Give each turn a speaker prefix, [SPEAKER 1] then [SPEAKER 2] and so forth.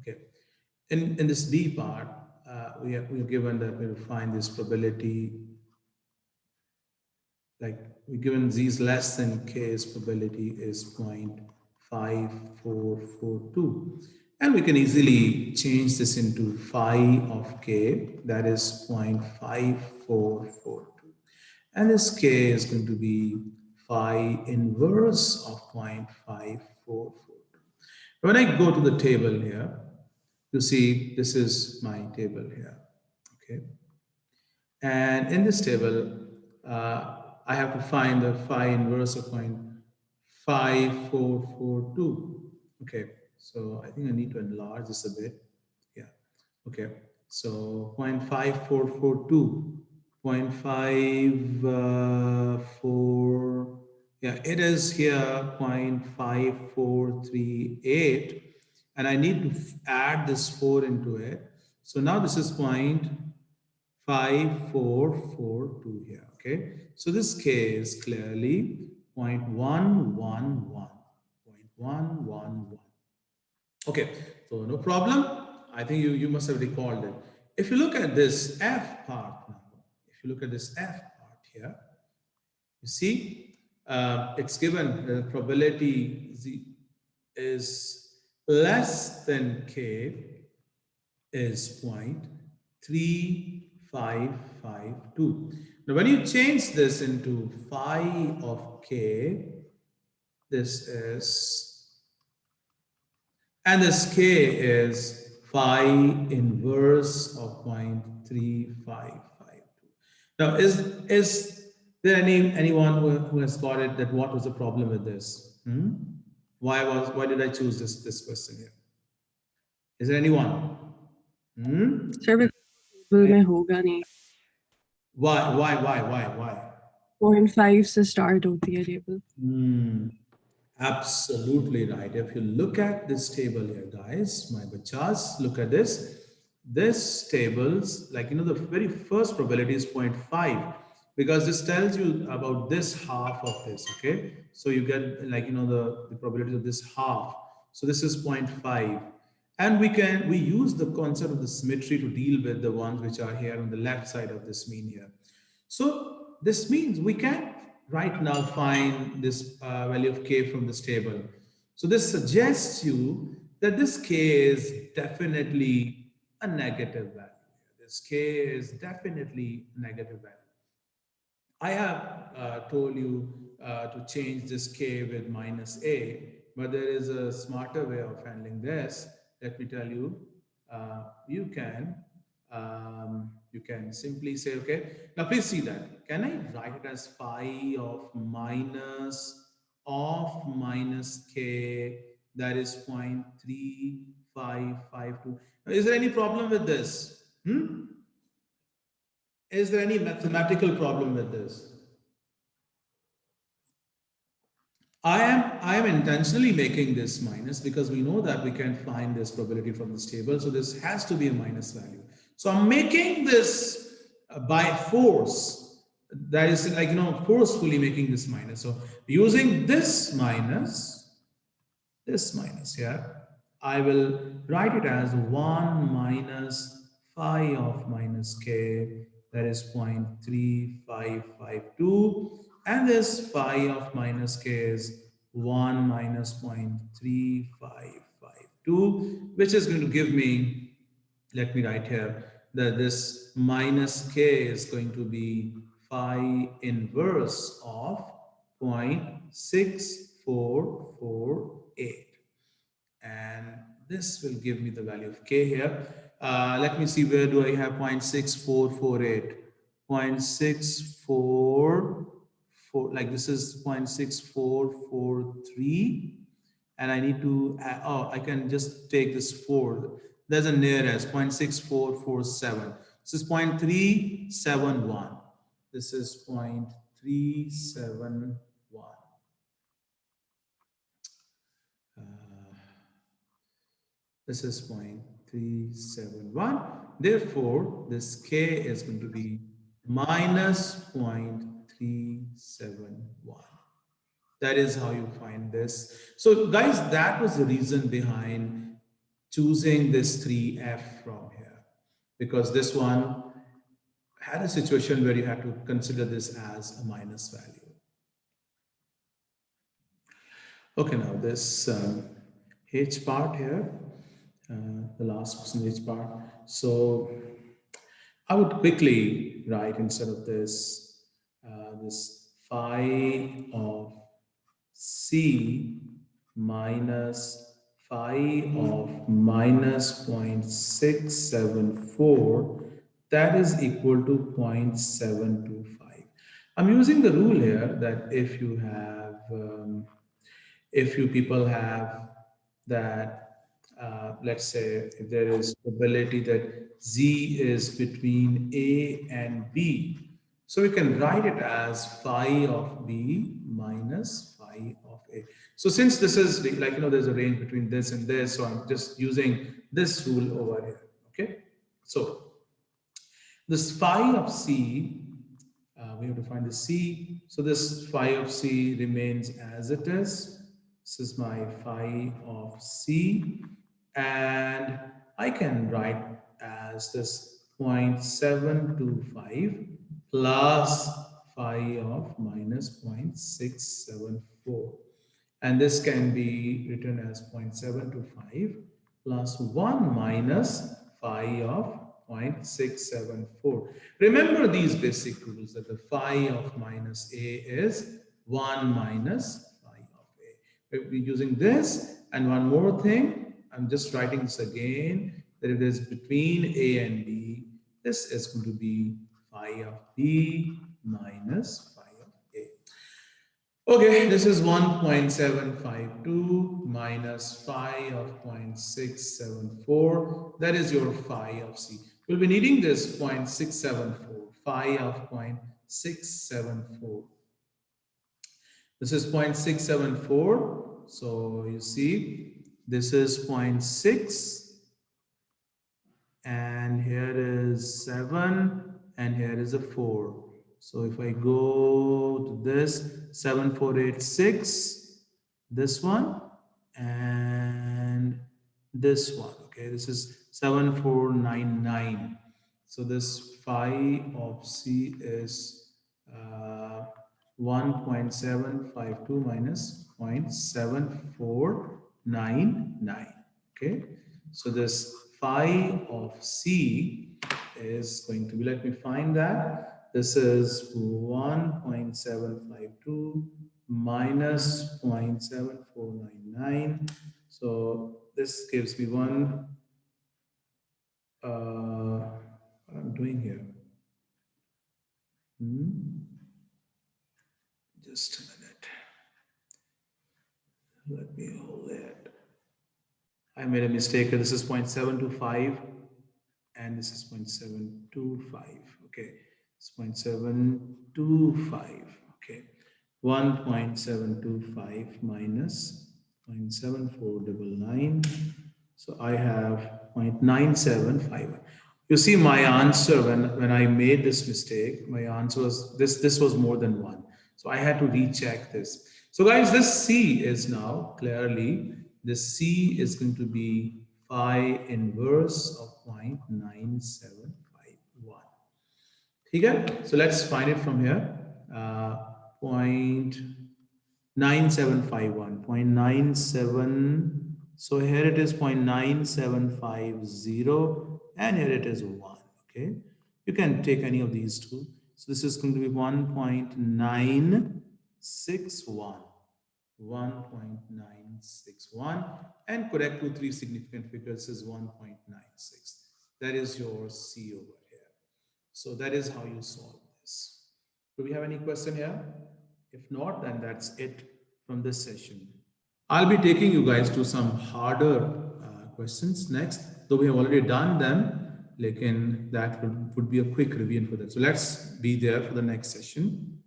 [SPEAKER 1] Okay. In this D part, we are given that we will find this probability, like we're given z is less than k's probability is 0.5442. And we can easily change this into phi of k, that is 0.5442. And this k is going to be phi inverse of 0.5442. When I go to the table here, you see this is my table here. Okay. And in this table, I have to find the phi inverse of 0.5442. Okay, so I think I need to enlarge this a bit. Yeah, okay. So 0.5442, 0.54, yeah, it is here 0.5438. And I need to add this 4 into it. So now this is 0.5442 here. Okay, so this k is clearly 0.111. 0.111. Okay, so no problem. I think you must have recalled it. If you look at this f part now, if you look at this f part here, you see it's given the probability z is less than k is 0.3552. Now, when you change this into phi of k, this is, and this k is phi inverse of 0.3552. Now, is there anyone who has got it that what was the problem with this? Why did I choose this question here? Is there anyone?
[SPEAKER 2] Sir, because table में होगा नहीं.
[SPEAKER 1] Why?
[SPEAKER 2] 0.5 से start होती है table.
[SPEAKER 1] Absolutely right. If you look at this table here, guys, my bachas, look at this. This tables, like, the very first probability is 0.5 because this tells you about this half of this, okay? So you get, like, the probability of this half. So this is 0.5. And we use the concept of the symmetry to deal with the ones which are here on the left side of this mean here. So this means we can right now find this value of k from this table. So this suggests you that this k is definitely a negative value. This k is definitely a negative value. I have told you to change this k with minus a, but there is a smarter way of handling this. Let me tell you, you can simply say, okay, now please see that. Can I write it as phi of minus k, that is 0.3552. Now, is there any problem with this? Is there any mathematical problem with this? I am intentionally making this minus because we know that we can find this probability from this table. So this has to be a minus value. So I'm making this by force. That is, like, forcefully making this minus. So using this minus here, I will write it as 1 minus phi of minus k, that is 0.3552. And this phi of minus k is 1 minus 0.3552, which is going to give me, let me write here, that this minus k is going to be phi inverse of 0.6448. And this will give me the value of k here. Let me see, where do I have 0.6448? 0.644, like this is 0.6443. And I need to, I can just take this 4. There's a nearest 0.6447. This is 0.371. This is 0.371. This is 0.371. Therefore, this k is going to be minus 0.371. That is how you find this. So guys, that was the reason behind choosing this 3f from here, because this one had a situation where you had to consider this as a minus value. Okay, now this h part here, the last percentage part. So I would quickly write instead of this, this phi of C minus phi of minus 0.674, that is equal to 0.725. I'm using the rule here that if you people have that, let's say if there is probability that Z is between A and B, so we can write it as phi of B minus phi of A. So since this is like, there's a range between this and this, so I'm just using this rule over here, okay? So this phi of C, we have to find the C. So this phi of C remains as it is. This is my phi of C. And I can write as this 0.725 plus phi of minus 0.674. And this can be written as 0.725 plus 1 minus phi of 0.674. Remember these basic rules that the phi of minus A is 1 minus phi of A. We'll be using this. And one more thing, I'm just writing this again, that if it is between A and B, this is going to be phi of B minus phi of A. Okay, this is 1.752 minus phi of 0.674. That is your phi of C. We'll be needing this 0.674, phi of 0.674. This is 0.674. So you see, this is 0.6. And here is 7, and here is a 4. So if I go to this 7486, this one, and this one, okay, this is 7499. So this phi of C is 1.752 minus 0.7499. Okay, so this phi of C is going to be, let me find that. This is 1.752 minus 0.7499. So this gives me what I'm doing here. Just a minute. Let me hold it. I made a mistake. This is 0.725 and this is 0.725. Okay, it's 0.725. Okay, 1.725 minus 0.7499. So I have 0.9751. You see my answer when I made this mistake, my answer was this was more than 1. So I had to recheck this. So guys, this C is now clearly, this C is going to be phi inverse of 0.9751. Okay? So let's find it from here. 0.9751, 0.97. So here it is 0.9750 and here it is 1. Okay, you can take any of these two. So this is going to be 1.961. 1.961, and correct to 3 significant figures is 1.96. That is your C over here. So that is how you solve this. Do we have any question here? If not, then that's it from this session. I'll be taking you guys to some harder questions next, though we have already done them. That would be a quick review for that. So let's be there for the next session.